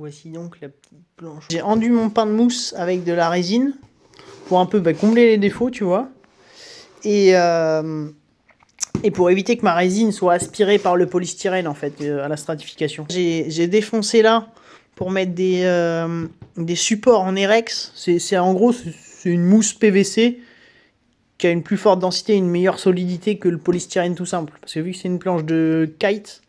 Voici donc la petite planche. J'ai enduit mon pain de mousse avec de la résine pour un peu combler les défauts, tu vois. Et pour éviter que ma résine soit aspirée par le polystyrène en fait à la stratification. J'ai défoncé là pour mettre des supports en Erex. En gros c'est une mousse PVC qui a une plus forte densité et une meilleure solidité que le polystyrène tout simple. Parce que vu que c'est une planche de kite,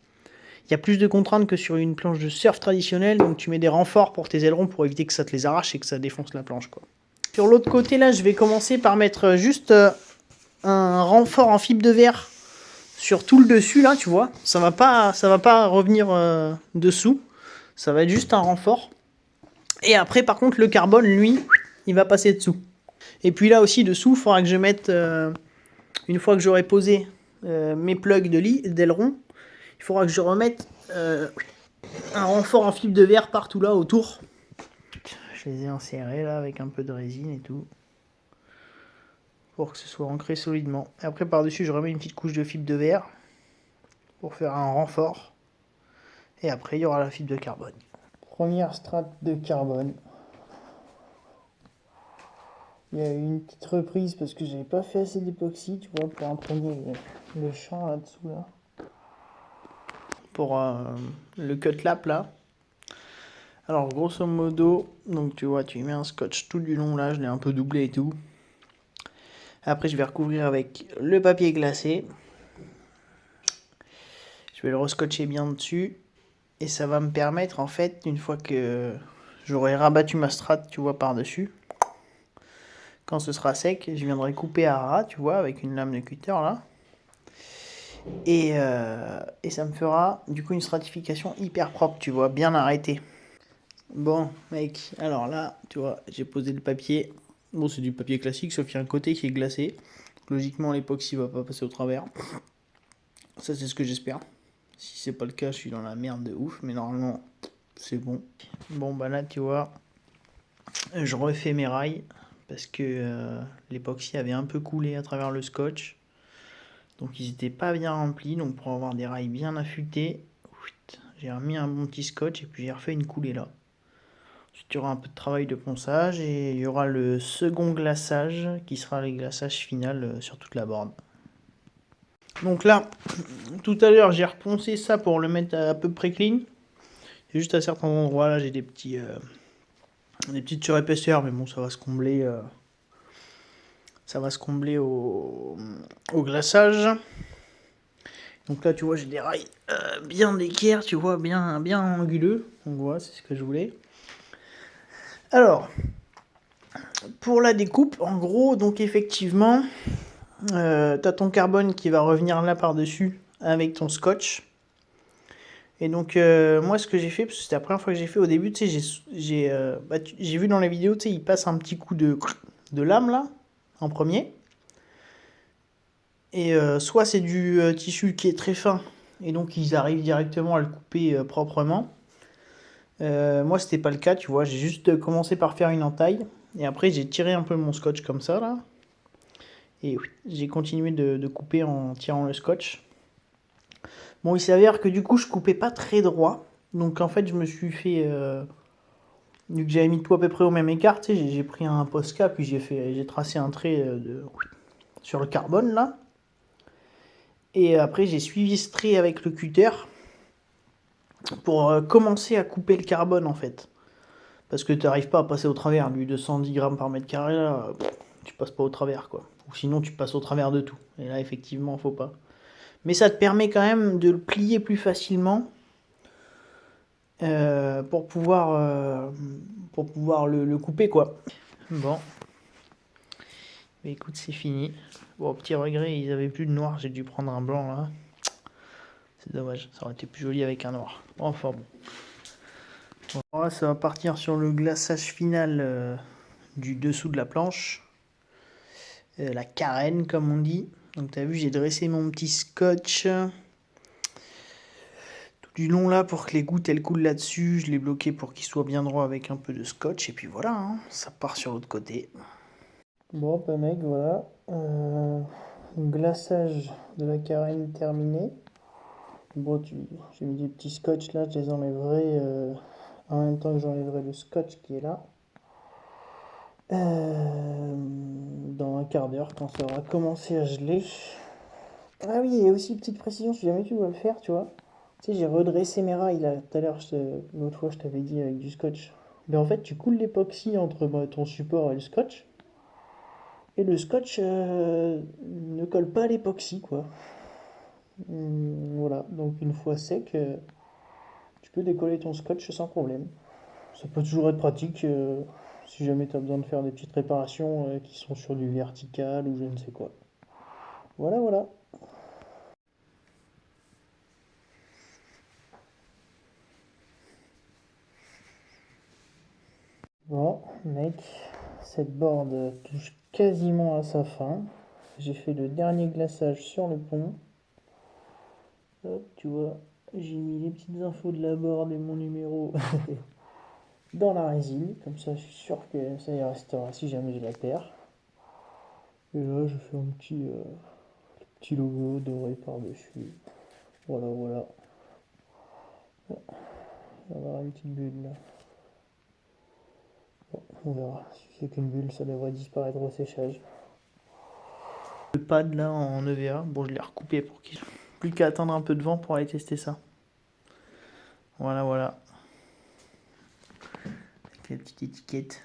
il y a plus de contraintes que sur une planche de surf traditionnelle, donc tu mets des renforts pour tes ailerons pour éviter que ça te les arrache et que ça défonce la planche, quoi. Sur l'autre côté là, je vais commencer par mettre juste un renfort en fibre de verre sur tout le dessus là, tu vois. Ça va pas revenir dessous, ça va être juste un renfort. Et après par contre le carbone, lui, il va passer dessous. Et puis là aussi dessous, il faudra que je mette, une fois que j'aurai posé mes plugs d'aileron, il faudra que je remette un renfort en fibre de verre partout là autour. Je les ai insérés là avec un peu de résine et tout, pour que ce soit ancré solidement. Et après par dessus je remets une petite couche de fibre de verre pour faire un renfort. Et après il y aura la fibre de carbone. Première strate de carbone. Il y a eu une petite reprise parce que j'avais pas fait assez d'époxy, tu vois, pour imprégner le champ là-dessous là. Pour le cut lap là. Alors grosso modo, donc tu vois, tu y mets un scotch tout du long là, je l'ai un peu doublé et tout. Après je vais recouvrir avec le papier glacé. Je vais le rescotcher bien dessus. Et ça va me permettre en fait, une fois que j'aurai rabattu ma strate, tu vois, par-dessus. Quand ce sera sec, je viendrai couper à ras, tu vois, avec une lame de cutter là. Et ça me fera du coup une stratification hyper propre, tu vois, bien arrêtée. Bon, mec, alors là, tu vois, j'ai posé le papier. Bon, c'est du papier classique, sauf qu'il y a un côté qui est glacé. Logiquement, l'époxy va pas passer au travers. Ça, c'est ce que j'espère. Si c'est pas le cas, je suis dans la merde de ouf, mais normalement, c'est bon. Bon, bah là, tu vois, je refais mes rails parce que l'époxy avait un peu coulé à travers le scotch. Donc, ils étaient pas bien remplis. Donc, pour avoir des rails bien affûtés, j'ai remis un bon petit scotch et puis j'ai refait une coulée là. Ensuite, il y aura un peu de travail de ponçage et il y aura le second glaçage qui sera le glaçage final sur toute la board. Donc là, tout à l'heure, j'ai reponcé ça pour le mettre à peu près clean. Et juste à certains endroits, là, j'ai des petites surépaisseurs, mais bon, ça va se combler. Ça va se combler au glaçage. Donc là, tu vois, j'ai des rails bien d'équerre, tu vois, bien anguleux. Donc voilà, c'est ce que je voulais. Alors, pour la découpe, en gros, donc effectivement, t'as ton carbone qui va revenir là par-dessus avec ton scotch. Et donc, moi, ce que j'ai fait, parce que c'était la première fois que j'ai fait au début, tu sais, j'ai vu dans la vidéo, tu sais, il passe un petit coup de lame là, en premier. Et soit c'est du tissu qui est très fin, et donc ils arrivent directement à le couper proprement. Moi, c'était pas le cas, tu vois, j'ai juste commencé par faire une entaille, et après j'ai tiré un peu mon scotch comme ça là. Et oui, j'ai continué de couper en tirant le scotch. Bon, il s'avère que du coup, je coupais pas très droit. Donc en fait, je me suis fait... vu que j'avais mis tout à peu près au même écart, tu sais, j'ai pris un Posca, puis j'ai tracé un trait sur le carbone, là. Et après, j'ai suivi ce trait avec le cutter pour commencer à couper le carbone, en fait. Parce que tu n'arrives pas à passer au travers. Du 210 grammes par mètre carré, là, tu passes pas au travers, quoi. Ou sinon, tu passes au travers de tout. Et là, effectivement, faut pas. Mais ça te permet quand même de le plier plus facilement pour pouvoir le couper, quoi. Bon. Mais écoute, c'est fini. Bon, petit regret, ils avaient plus de noir, j'ai dû prendre un blanc là. C'est dommage, ça aurait été plus joli avec un noir. Bon, enfin bon. Bon, là, ça va partir sur le glaçage final du dessous de la planche. La carène, comme on dit. Donc, tu as vu, j'ai dressé mon petit scotch tout du long là pour que les gouttes elles coulent là-dessus. Je l'ai bloqué pour qu'il soit bien droit avec un peu de scotch. Et puis voilà, hein, ça part sur l'autre côté. Bon, bah mec, voilà. Glaçage de la carène terminé. Bon, j'ai mis des petits scotch là, je les enlèverai un à même temps que j'enlèverai le scotch qui est là. Dans un quart d'heure, quand ça aura commencé à geler. Ah oui, et aussi petite précision, si jamais tu dois le faire, tu vois. Tu sais, j'ai redressé mes rails là, tout à l'heure, l'autre fois je t'avais dit avec du scotch. Mais en fait, tu coules l'époxy entre ton support et le scotch. Et le scotch ne colle pas à l'époxy, quoi. Voilà, donc une fois sec, tu peux décoller ton scotch sans problème. Ça peut toujours être pratique si jamais tu as besoin de faire des petites réparations qui sont sur du vertical ou je ne sais quoi. Voilà, voilà. Bon, mec, cette board touche quasiment à sa fin. J'ai fait le dernier glaçage sur le pont. Hop, tu vois, j'ai mis les petites infos de la board et mon numéro dans la résine. Comme ça, je suis sûr que ça y restera si jamais je la perds. Et là, je fais un petit logo doré par-dessus. Voilà, voilà. Il va y avoir une petite bulle là. Bon, on verra. Si c'est qu'une bulle, ça devrait disparaître au séchage. Le pad là en EVA, bon, je l'ai recoupé pour qu'il plus qu'à attendre un peu de vent pour aller tester ça. Voilà, voilà. Avec la petite étiquette.